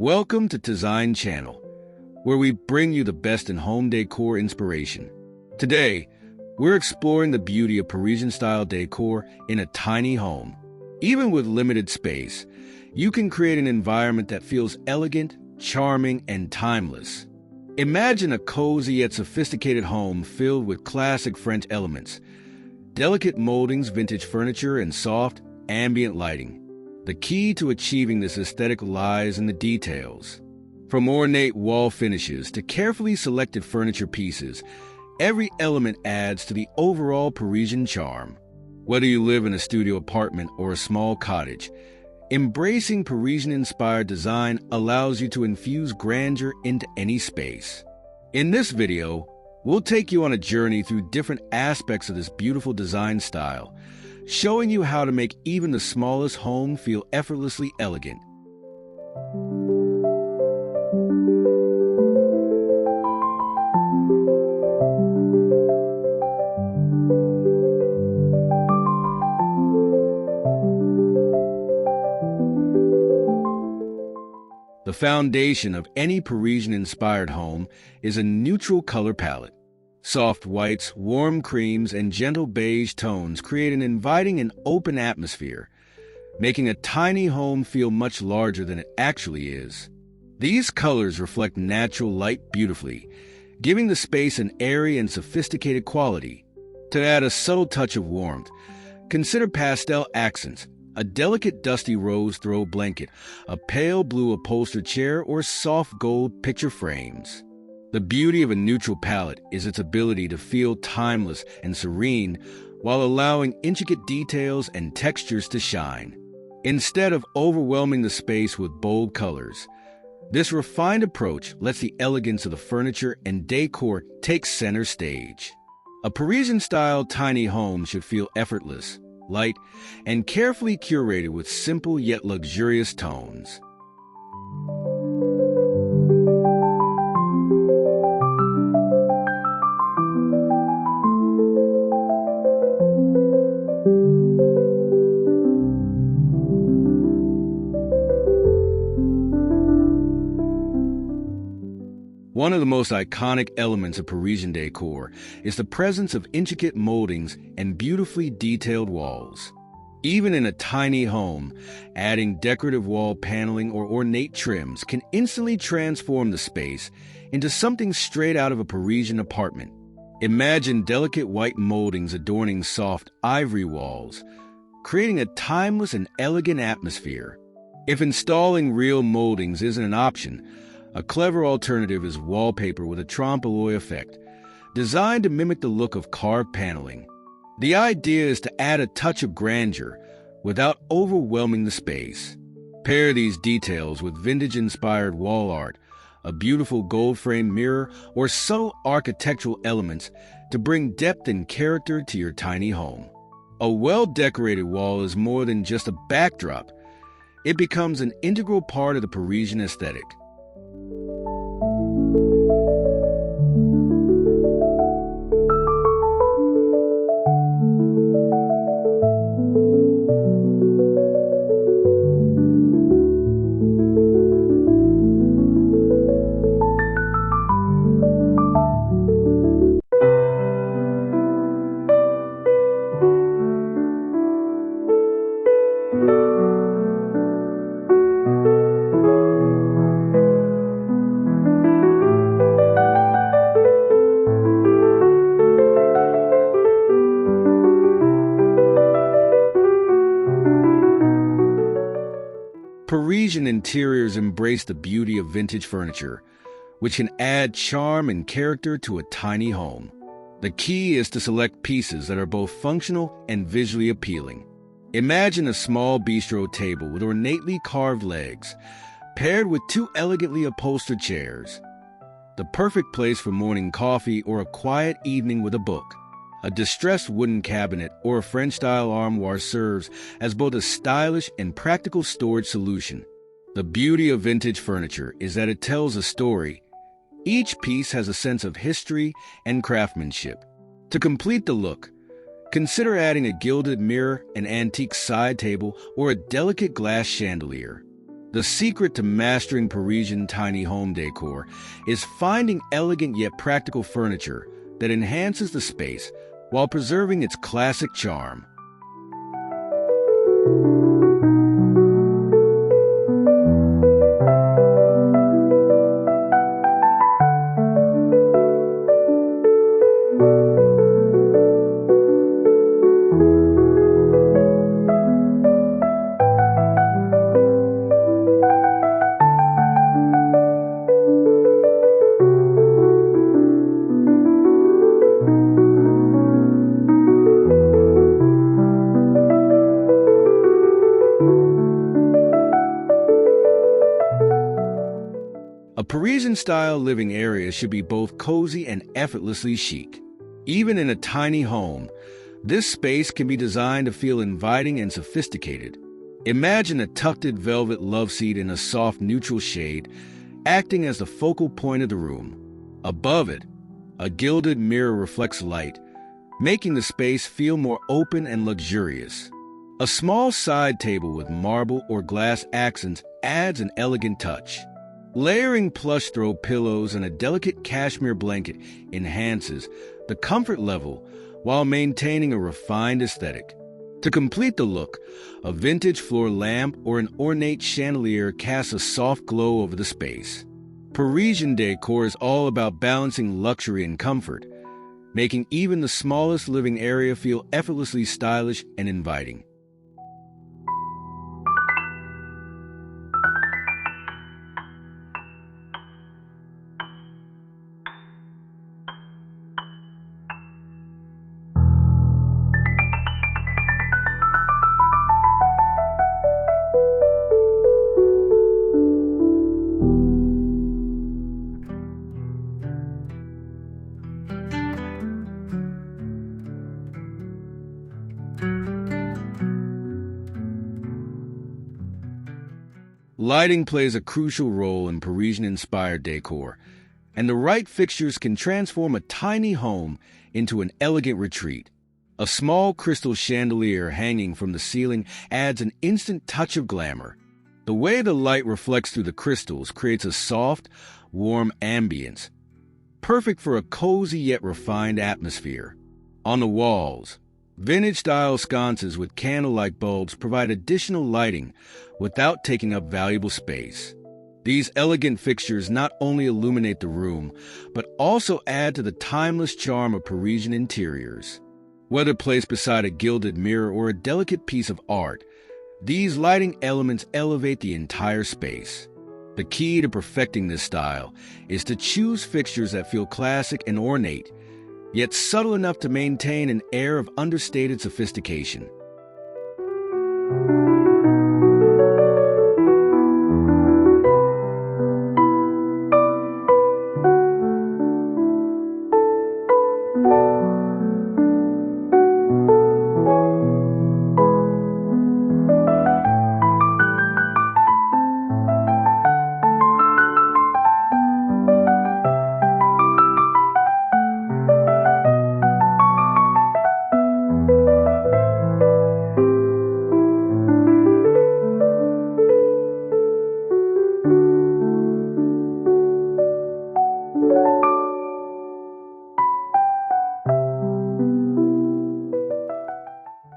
Welcome to TDESIGN Channel, where we bring you the best in home decor inspiration. Today, we're exploring the beauty of Parisian-style decor in a tiny home. Even with limited space, you can create an environment that feels elegant, charming, and timeless. Imagine a cozy yet sophisticated home filled with classic French elements, delicate moldings, vintage furniture, and soft, ambient lighting. The key to achieving this aesthetic lies in the details. From ornate wall finishes to carefully selected furniture pieces, every element adds to the overall Parisian charm. Whether you live in a studio apartment or a small cottage, embracing Parisian-inspired design allows you to infuse grandeur into any space. In this video, we'll take you on a journey through different aspects of this beautiful design style, showing you how to make even the smallest home feel effortlessly elegant. The foundation of any Parisian-inspired home is a neutral color palette. Soft whites, warm creams, and gentle beige tones create an inviting and open atmosphere, making a tiny home feel much larger than it actually is. These colors reflect natural light beautifully, giving the space an airy and sophisticated quality. To add a subtle touch of warmth, consider pastel accents, a delicate dusty rose throw blanket, a pale blue upholstered chair, or soft gold picture frames. The beauty of a neutral palette is its ability to feel timeless and serene while allowing intricate details and textures to shine. Instead of overwhelming the space with bold colors, this refined approach lets the elegance of the furniture and decor take center stage. A Parisian-style tiny home should feel effortless, light, and carefully curated with simple yet luxurious tones. One of the most iconic elements of Parisian decor is the presence of intricate moldings and beautifully detailed walls. Even in a tiny home, adding decorative wall paneling or ornate trims can instantly transform the space into something straight out of a Parisian apartment. Imagine delicate white moldings adorning soft ivory walls, creating a timeless and elegant atmosphere. If installing real moldings isn't an option, a clever alternative is wallpaper with a trompe-l'oeil effect, designed to mimic the look of carved paneling. The idea is to add a touch of grandeur without overwhelming the space. Pair these details with vintage-inspired wall art, a beautiful gold-framed mirror, or subtle architectural elements to bring depth and character to your tiny home. A well-decorated wall is more than just a backdrop. It becomes an integral part of the Parisian aesthetic. Parisian interiors embrace the beauty of vintage furniture, which can add charm and character to a tiny home. The key is to select pieces that are both functional and visually appealing. Imagine a small bistro table with ornately carved legs, paired with two elegantly upholstered chairs. The perfect place for morning coffee or a quiet evening with a book. A distressed wooden cabinet or a French-style armoire serves as both a stylish and practical storage solution. The beauty of vintage furniture is that it tells a story. Each piece has a sense of history and craftsmanship. To complete the look, consider adding a gilded mirror, an antique side table, or a delicate glass chandelier. The secret to mastering Parisian tiny home decor is finding elegant yet practical furniture that enhances the space while preserving its classic charm. A Parisian-style living area should be both cozy and effortlessly chic. Even in a tiny home, this space can be designed to feel inviting and sophisticated. Imagine a tufted velvet love seat in a soft neutral shade, acting as the focal point of the room. Above it, a gilded mirror reflects light, making the space feel more open and luxurious. A small side table with marble or glass accents adds an elegant touch. Layering plush throw pillows and a delicate cashmere blanket enhances the comfort level while maintaining a refined aesthetic. To complete the look, a vintage floor lamp or an ornate chandelier casts a soft glow over the space. Parisian decor is all about balancing luxury and comfort, making even the smallest living area feel effortlessly stylish and inviting. Lighting plays a crucial role in Parisian-inspired decor, and the right fixtures can transform a tiny home into an elegant retreat. A small crystal chandelier hanging from the ceiling adds an instant touch of glamour. The way the light reflects through the crystals creates a soft, warm ambience, perfect for a cozy yet refined atmosphere. On the walls, vintage-style sconces with candle-like bulbs provide additional lighting without taking up valuable space. These elegant fixtures not only illuminate the room, but also add to the timeless charm of Parisian interiors. Whether placed beside a gilded mirror or a delicate piece of art, these lighting elements elevate the entire space. The key to perfecting this style is to choose fixtures that feel classic and ornate, yet subtle enough to maintain an air of understated sophistication.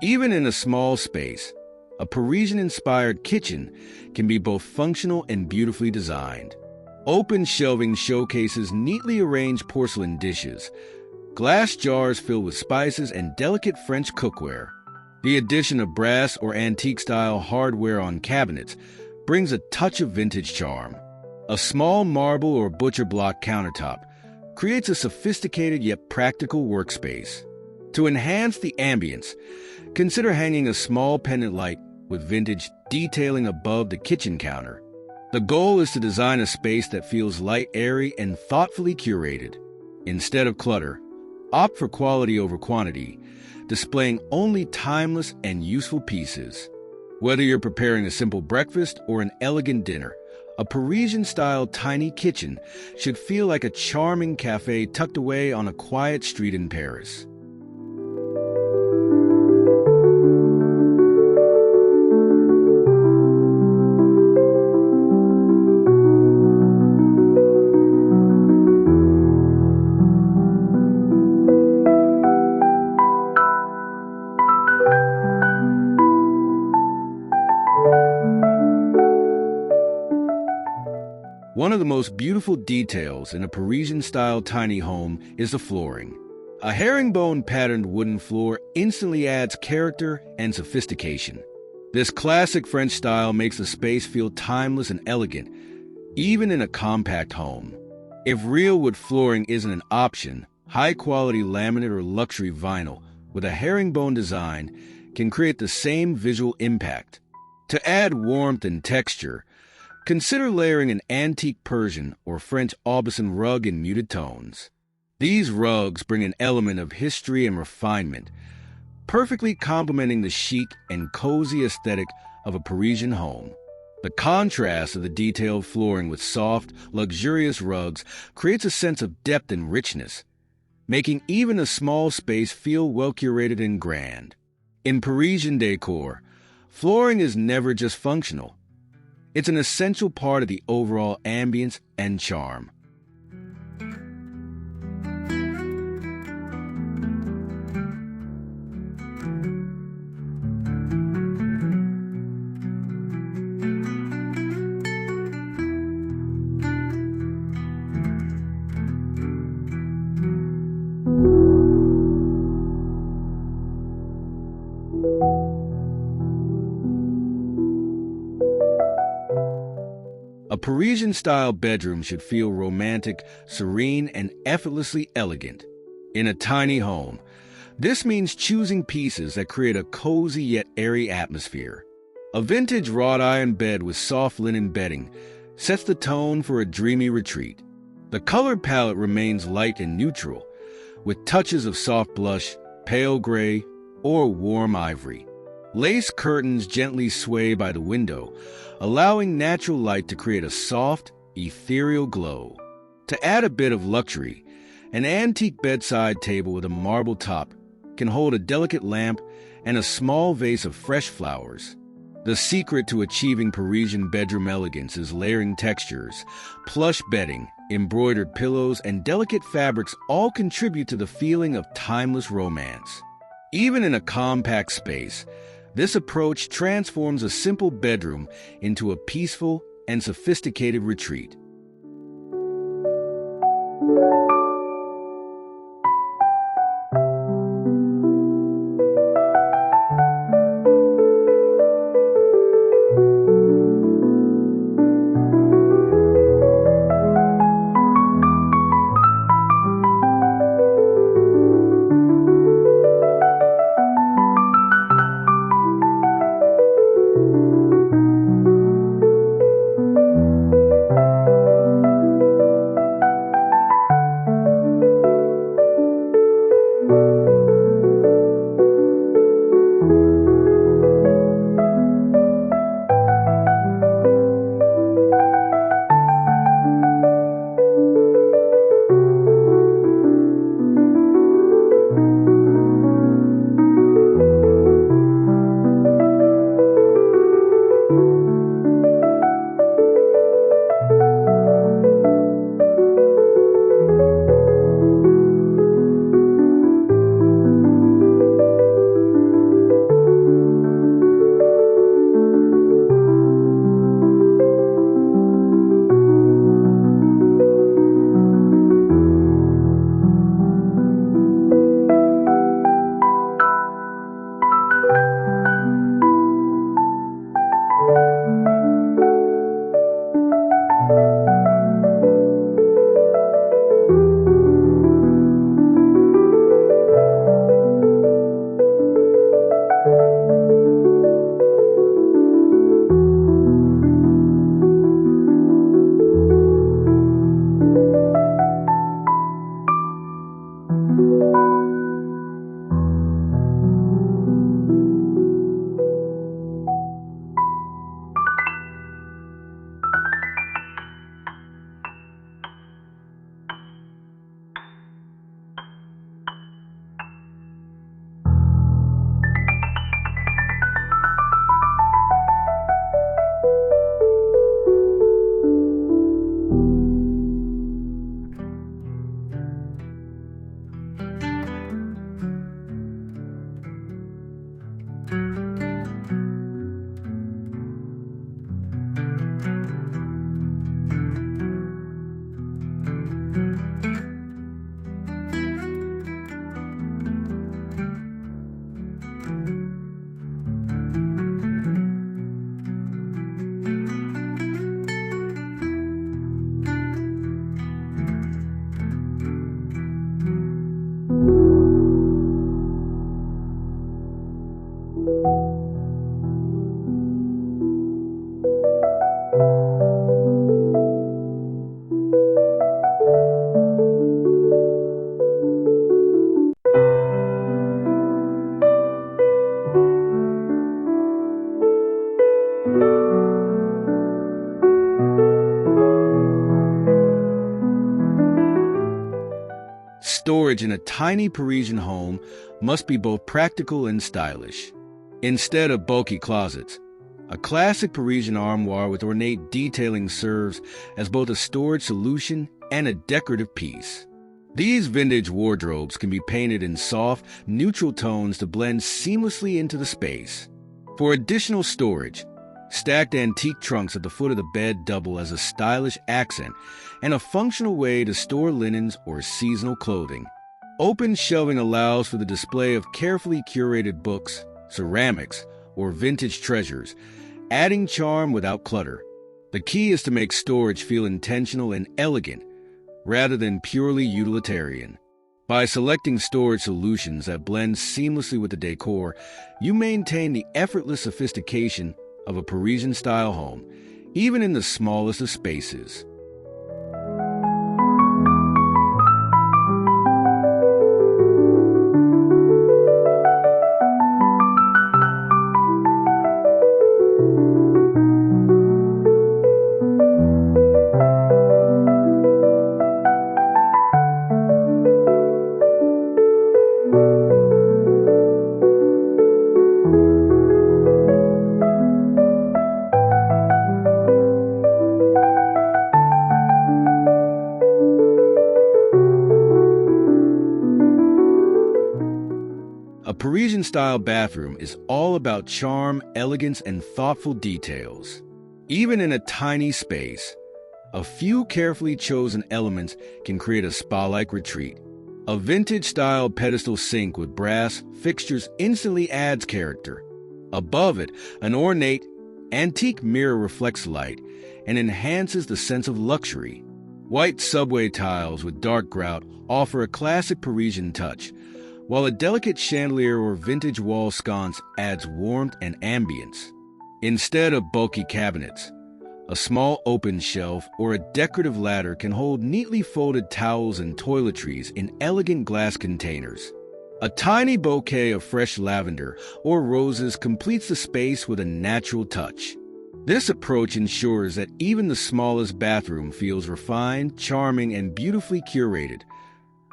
Even in a small space, a Parisian-inspired kitchen can be both functional and beautifully designed. Open shelving showcases neatly arranged porcelain dishes, glass jars filled with spices, and delicate French cookware. The addition of brass or antique-style hardware on cabinets brings a touch of vintage charm. A small marble or butcher block countertop creates a sophisticated yet practical workspace. To enhance the ambience, consider hanging a small pendant light with vintage detailing above the kitchen counter. The goal is to design a space that feels light, airy, and thoughtfully curated. Instead of clutter, opt for quality over quantity, displaying only timeless and useful pieces. Whether you're preparing a simple breakfast or an elegant dinner, a Parisian-style tiny kitchen should feel like a charming cafe tucked away on a quiet street in Paris. One of the most beautiful details in a Parisian-style tiny home is the flooring. A herringbone-patterned wooden floor instantly adds character and sophistication. This classic French style makes the space feel timeless and elegant, even in a compact home. If real wood flooring isn't an option, high-quality laminate or luxury vinyl with a herringbone design can create the same visual impact. To add warmth and texture, consider layering an antique Persian or French Aubusson rug in muted tones. These rugs bring an element of history and refinement, perfectly complementing the chic and cozy aesthetic of a Parisian home. The contrast of the detailed flooring with soft, luxurious rugs creates a sense of depth and richness, making even a small space feel well-curated and grand. In Parisian decor, flooring is never just functional. It's an essential part of the overall ambience and charm. A Parisian-style bedroom should feel romantic, serene, and effortlessly elegant. In a tiny home, this means choosing pieces that create a cozy yet airy atmosphere. A vintage wrought iron bed with soft linen bedding sets the tone for a dreamy retreat. The color palette remains light and neutral, with touches of soft blush, pale gray, or warm ivory. Lace curtains gently sway by the window, allowing natural light to create a soft, ethereal glow. To add a bit of luxury, an antique bedside table with a marble top can hold a delicate lamp and a small vase of fresh flowers. The secret to achieving Parisian bedroom elegance is layering textures. Plush bedding, embroidered pillows, and delicate fabrics all contribute to the feeling of timeless romance. Even in a compact space, this approach transforms a simple bedroom into a peaceful and sophisticated retreat. Storage in a tiny Parisian home must be both practical and stylish. Instead of bulky closets, a classic Parisian armoire with ornate detailing serves as both a storage solution and a decorative piece. These vintage wardrobes can be painted in soft, neutral tones to blend seamlessly into the space. For additional storage, stacked antique trunks at the foot of the bed double as a stylish accent and a functional way to store linens or seasonal clothing. Open shelving allows for the display of carefully curated books, ceramics, or vintage treasures, adding charm without clutter. The key is to make storage feel intentional and elegant, rather than purely utilitarian. By selecting storage solutions that blend seamlessly with the decor, you maintain the effortless sophistication of a Parisian-style home, even in the smallest of spaces. A Parisian-style bathroom is all about charm, elegance, and thoughtful details. Even in a tiny space, a few carefully chosen elements can create a spa-like retreat. A vintage-style pedestal sink with brass fixtures instantly adds character. Above it, an ornate, antique mirror reflects light and enhances the sense of luxury. White subway tiles with dark grout offer a classic Parisian touch, while a delicate chandelier or vintage wall sconce adds warmth and ambience. Instead of bulky cabinets, a small open shelf or a decorative ladder can hold neatly folded towels and toiletries in elegant glass containers. A tiny bouquet of fresh lavender or roses completes the space with a natural touch. This approach ensures that even the smallest bathroom feels refined, charming, and beautifully curated,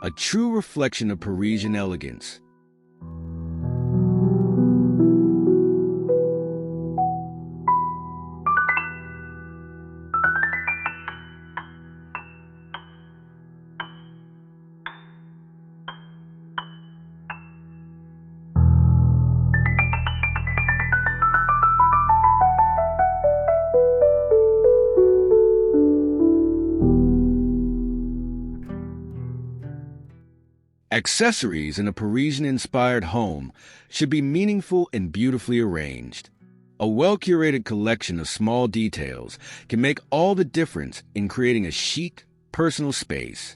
a true reflection of Parisian elegance. Accessories in a Parisian-inspired home should be meaningful and beautifully arranged. A well-curated collection of small details can make all the difference in creating a chic, personal space.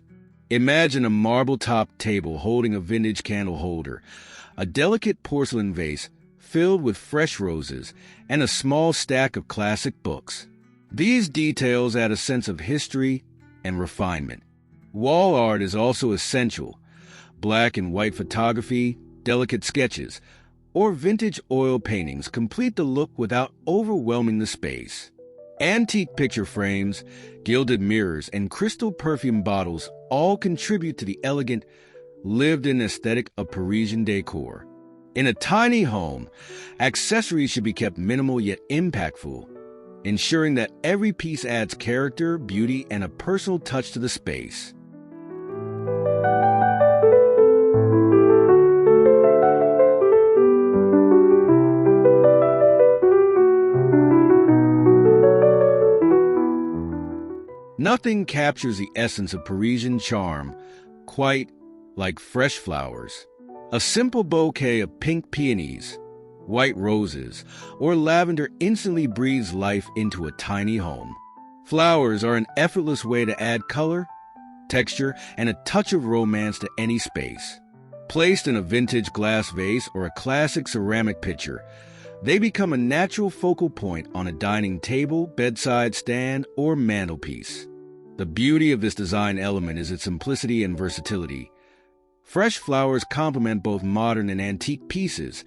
Imagine a marble-topped table holding a vintage candle holder, a delicate porcelain vase filled with fresh roses, and a small stack of classic books. These details add a sense of history and refinement. Wall art is also essential. Black and white photography, delicate sketches, or vintage oil paintings complete the look without overwhelming the space. Antique picture frames, gilded mirrors, and crystal perfume bottles all contribute to the elegant, lived-in aesthetic of Parisian decor. In a tiny home, accessories should be kept minimal yet impactful, ensuring that every piece adds character, beauty, and a personal touch to the space. Nothing captures the essence of Parisian charm quite like fresh flowers. A simple bouquet of pink peonies, white roses, or lavender instantly breathes life into a tiny home. Flowers are an effortless way to add color, texture, and a touch of romance to any space. Placed in a vintage glass vase or a classic ceramic pitcher, they become a natural focal point on a dining table, bedside stand, or mantelpiece. The beauty of this design element is its simplicity and versatility. Fresh flowers complement both modern and antique pieces,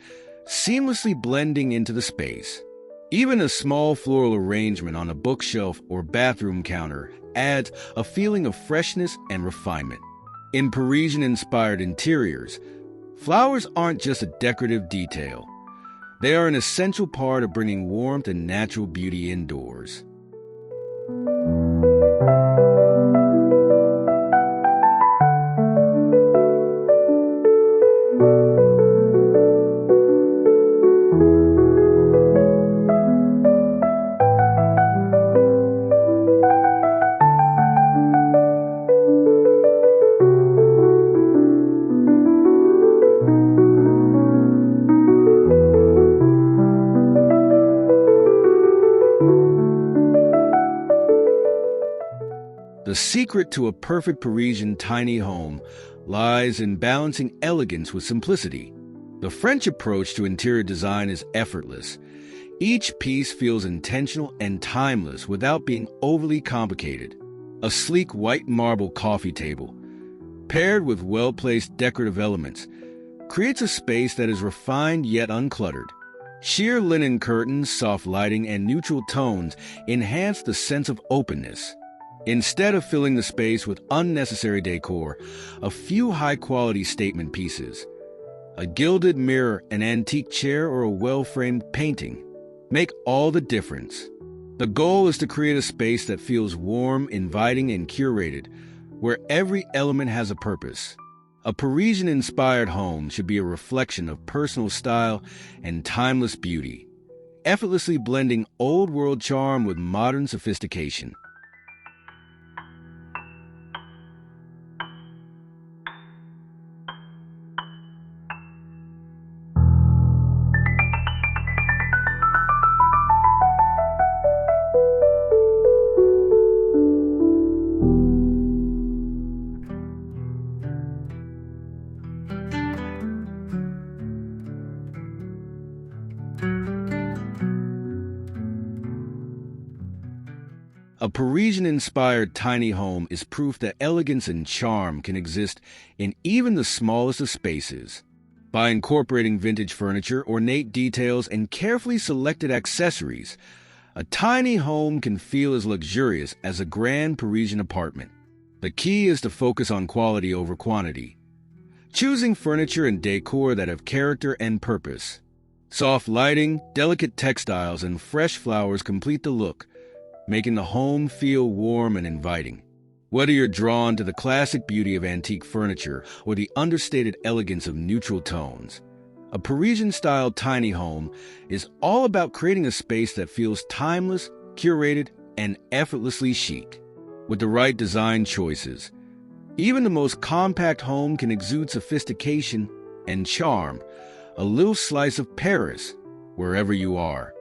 seamlessly blending into the space. Even a small floral arrangement on a bookshelf or bathroom counter adds a feeling of freshness and refinement. In Parisian-inspired interiors, flowers aren't just a decorative detail. They are an essential part of bringing warmth and natural beauty indoors. The secret to a perfect Parisian tiny home lies in balancing elegance with simplicity. The French approach to interior design is effortless. Each piece feels intentional and timeless without being overly complicated. A sleek white marble coffee table, paired with well-placed decorative elements, creates a space that is refined yet uncluttered. Sheer linen curtains, soft lighting, and neutral tones enhance the sense of openness. Instead of filling the space with unnecessary decor, a few high-quality statement pieces, a gilded mirror, an antique chair, or a well-framed painting, make all the difference. The goal is to create a space that feels warm, inviting, and curated, where every element has a purpose. A Parisian-inspired home should be a reflection of personal style and timeless beauty, effortlessly blending old-world charm with modern sophistication. A Parisian-inspired tiny home is proof that elegance and charm can exist in even the smallest of spaces. By incorporating vintage furniture, ornate details, and carefully selected accessories, a tiny home can feel as luxurious as a grand Parisian apartment. The key is to focus on quality over quantity, choosing furniture and decor that have character and purpose. Soft lighting, delicate textiles, and fresh flowers complete the look, making the home feel warm and inviting. Whether you're drawn to the classic beauty of antique furniture or the understated elegance of neutral tones, a Parisian-style tiny home is all about creating a space that feels timeless, curated, and effortlessly chic. With the right design choices, even the most compact home can exude sophistication and charm, a little slice of Paris, wherever you are.